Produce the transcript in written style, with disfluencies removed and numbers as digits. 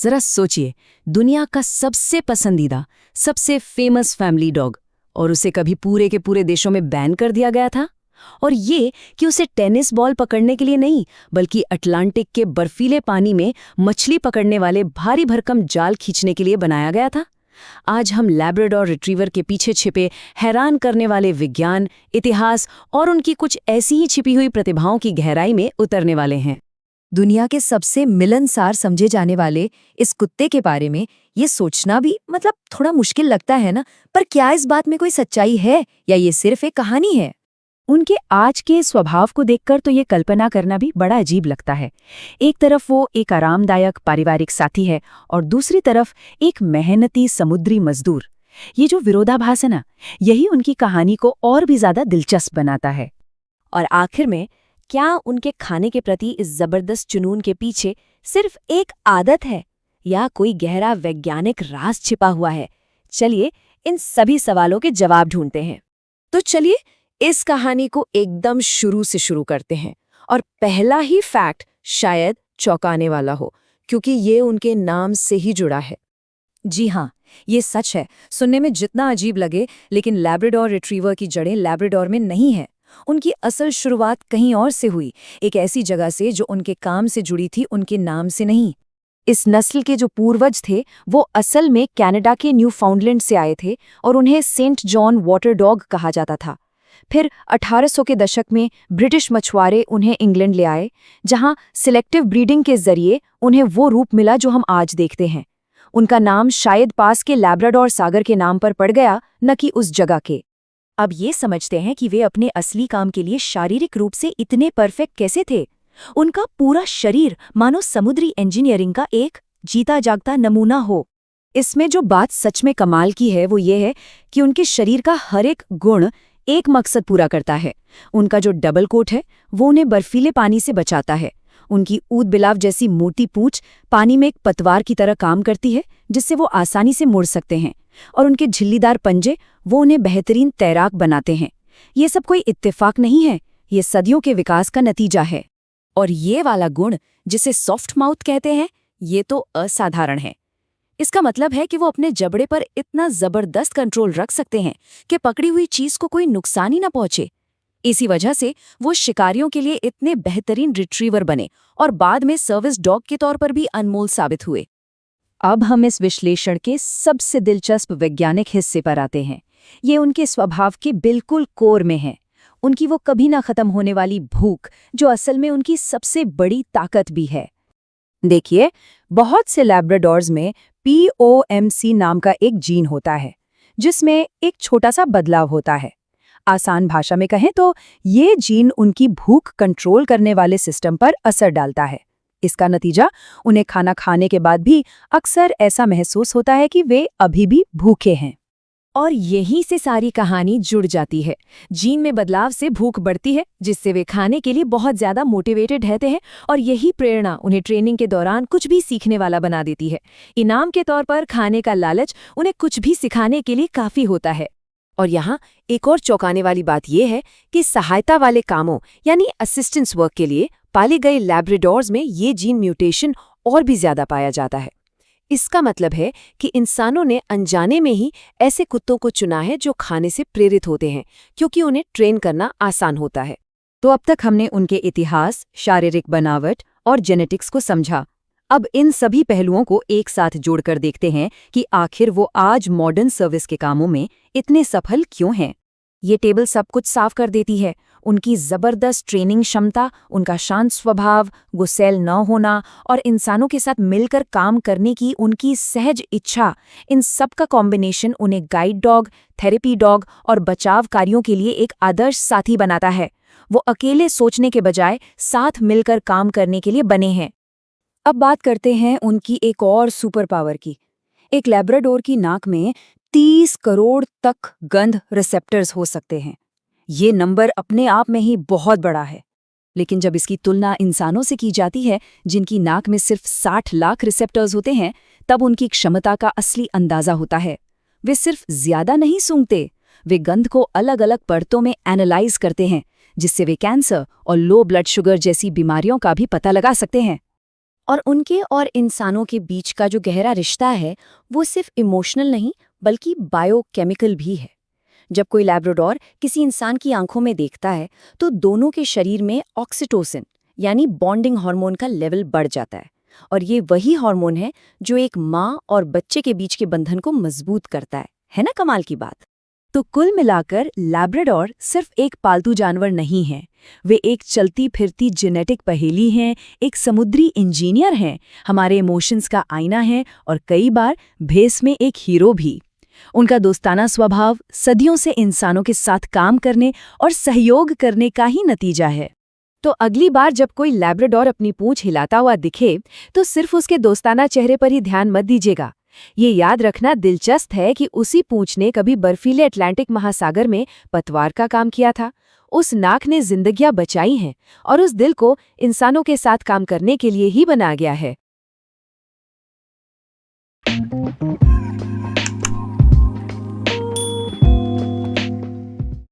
जरा सोचिए, दुनिया का सबसे पसंदीदा, सबसे फेमस फैमिली डॉग, और उसे कभी पूरे के पूरे देशों में बैन कर दिया गया था। और ये कि उसे टेनिस बॉल पकड़ने के लिए नहीं, बल्कि अटलांटिक के बर्फीले पानी में मछली पकड़ने वाले भारी भरकम जाल खींचने के लिए बनाया गया था। आज हम लैब्राडोर रिट्रीवर के पीछे छिपे हैरान करने वाले विज्ञान, इतिहास और उनकी कुछ ऐसी ही छिपी हुई प्रतिभाओं की गहराई में उतरने वाले हैं। दुनिया के सबसे मिलनसार समझे जाने वाले इस कुत्ते के बारे में ये सोचना भी थोड़ा मुश्किल लगता है ना। पर क्या इस बात में कोई सच्चाई है या ये सिर्फ एक कहानी है? उनके आज के स्वभाव को देखकर तो ये कल्पना करना भी बड़ा अजीब लगता है। एक तरफ वो एक आरामदायक पारिवारिक साथी है और दूसरी तरफ एक मेहनती समुद्री मजदूर। ये जो विरोधाभास है ना, यही उनकी कहानी को और भी ज्यादा दिलचस्प बनाता है। और आखिर में क्या उनके खाने के प्रति इस जबरदस्त जुनून के पीछे सिर्फ एक आदत है या कोई गहरा वैज्ञानिक राज छिपा हुआ है? चलिए इन सभी सवालों के जवाब ढूंढते हैं। तो चलिए इस कहानी को एकदम शुरू से शुरू करते हैं। और पहला ही फैक्ट शायद चौंकाने वाला हो, क्योंकि ये उनके नाम से ही जुड़ा है। जी हाँ, ये सच है। सुनने में जितना अजीब लगे, लेकिन लैब्राडोर रिट्रीवर की जड़ें लैब्राडोर में नहीं है। उनकी असल शुरुआत कहीं और से हुई, एक ऐसी जगह से जो उनके काम से जुड़ी थी, उनके नाम से नहीं। इस नस्ल के जो पूर्वज थे वो असल में कनाडा के न्यूफाउंडलैंड से आए थे और उन्हें सेंट जॉन वाटर डॉग कहा जाता था। फिर 1800 के दशक में ब्रिटिश मछुआरे उन्हें इंग्लैंड ले आए, जहां सिलेक्टिव ब्रीडिंग के जरिए उन्हें वो रूप मिला जो हम आज देखते हैं। उनका नाम शायद पास के लैब्राडोर सागर के नाम पर पड़ गया, न कि उस जगह के। अब ये समझते हैं कि वे अपने असली काम के लिए शारीरिक रूप से इतने परफेक्ट कैसे थे। उनका पूरा शरीर मानो समुद्री इंजीनियरिंग का एक जीता जागता नमूना हो। इसमें जो बात सच में कमाल की है वो ये है कि उनके शरीर का हर एक गुण एक मकसद पूरा करता है। उनका जो डबल कोट है वो उन्हें बर्फीले पानी से बचाता है। उनकी ऊद बिलाव जैसी मोटी पूंछ पानी में एक पतवार की तरह काम करती है, जिससे वो आसानी से मुड़ सकते हैं। और उनके झिल्लीदार पंजे वो उन्हें बेहतरीन तैराक बनाते हैं। ये सब कोई इत्तेफाक नहीं है, ये सदियों के विकास का नतीजा है। और ये वाला गुण जिसे सॉफ्ट माउथ कहते हैं, ये तो असाधारण है। इसका मतलब है कि वो अपने जबड़े पर इतना जबरदस्त कंट्रोल रख सकते हैं कि पकड़ी हुई चीज को कोई नुकसान ही ना पहुंचे। इसी वजह से वो शिकारियों के लिए इतने बेहतरीन रिट्रीवर बने और बाद में सर्विस डॉग के तौर पर भी अनमोल साबित हुए। अब हम इस विश्लेषण के सबसे दिलचस्प वैज्ञानिक हिस्से पर आते हैं। ये उनके स्वभाव के बिल्कुल कोर में है। उनकी वो कभी ना खत्म होने वाली भूख, जो असल में उनकी सबसे बड़ी ताकत भी है। देखिए, बहुत से लैब्राडोर्स में POMC नाम का एक जीन होता है, जिसमें एक छोटा सा बदलाव होता है। आसान भाषा में कहें तो ये जीन उनकी भूख कंट्रोल करने वाले सिस्टम पर असर डालता है। इसका नतीजा उन्हें खाना खाने के बाद भी अक्सर ऐसा महसूस होता है कि वे अभी भी भूखे हैं। और यहीं से सारी कहानी जुड़ जाती है। जीन में बदलाव से भूख बढ़ती है, जिससे वे खाने के लिए बहुत ज्यादा मोटिवेटेड रहते हैं, और यही प्रेरणा उन्हें ट्रेनिंग के दौरान कुछ भी सीखने वाला बना देती है। इनाम के तौर पर खाने का लालच उन्हें कुछ भी सिखाने के लिए काफी होता है। और यहाँ एक और चौंकाने वाली बात यह है कि सहायता वाले कामों यानी असिस्टेंस वर्क के लिए पाले गए लैब्राडोर्स में ये जीन म्यूटेशन और भी ज्यादा पाया जाता है। इसका मतलब है कि इंसानों ने अनजाने में ही ऐसे कुत्तों को चुना है जो खाने से प्रेरित होते हैं, क्योंकि उन्हें ट्रेन करना आसान होता है। तो अब तक हमने उनके इतिहास, शारीरिक बनावट और जेनेटिक्स को समझा। अब इन सभी पहलुओं को एक साथ जोड़कर देखते हैं कि आखिर वो आज मॉडर्न सर्विस के कामों में इतने सफल क्यों हैं। ये टेबल सब कुछ साफ कर देती है। उनकी जबरदस्त ट्रेनिंग क्षमता, उनका शांत स्वभाव, गुस्सैल न होना और इंसानों के साथ मिलकर काम करने की उनकी सहज इच्छा, इन सब का कॉम्बिनेशन उन्हें गाइड डॉग, थेरेपी डॉग और बचाव कार्यों के लिए एक आदर्श साथी बनाता है। वो अकेले सोचने के बजाय साथ मिलकर काम करने के लिए बने हैं। अब बात करते हैं उनकी एक और सुपर पावर की। एक लैब्राडोर की नाक में 30 करोड़ तक गंध रिसेप्टर्स हो सकते हैं। ये नंबर अपने आप में ही बहुत बड़ा है, लेकिन जब इसकी तुलना इंसानों से की जाती है, जिनकी नाक में सिर्फ 60 लाख रिसेप्टर्स होते हैं, तब उनकी क्षमता का असली अंदाजा होता है। वे सिर्फ ज्यादा नहीं सूंघते, वे गंध को अलग अलग परतों में एनालाइज करते हैं, जिससे वे कैंसर और लो ब्लड शुगर जैसी बीमारियों का भी पता लगा सकते हैं। और उनके और इंसानों के बीच का जो गहरा रिश्ता है वो सिर्फ इमोशनल नहीं बल्कि बायोकेमिकल भी है। जब कोई लैब्राडोर किसी इंसान की आंखों में देखता है तो दोनों के शरीर में ऑक्सीटोसिन यानी बॉन्डिंग हार्मोन का लेवल बढ़ जाता है, और ये वही हार्मोन है जो एक माँ और बच्चे के बीच के बंधन को मजबूत करता है ना कमाल की बात। तो कुल मिलाकर लैब्राडोर सिर्फ एक पालतू जानवर नहीं है, वे एक चलती फिरती जेनेटिक पहेली हैं, एक समुद्री इंजीनियर हैं, हमारे इमोशंस का आईना है और कई बार भेस में एक हीरो भी। उनका दोस्ताना स्वभाव सदियों से इंसानों के साथ काम करने और सहयोग करने का ही नतीजा है। तो अगली बार जब कोई लैब्राडोर अपनी पूंछ हिलाता हुआ दिखे तो सिर्फ उसके दोस्ताना चेहरे पर ही ध्यान मत दीजिएगा। ये याद रखना दिलचस्प है कि उसी पूंछ ने कभी बर्फीले अटलांटिक महासागर में पतवार का काम किया था, उस नाक ने जिंदगियां बचाई हैं और उस दिल को इंसानों के साथ काम करने के लिए ही बनाया गया है।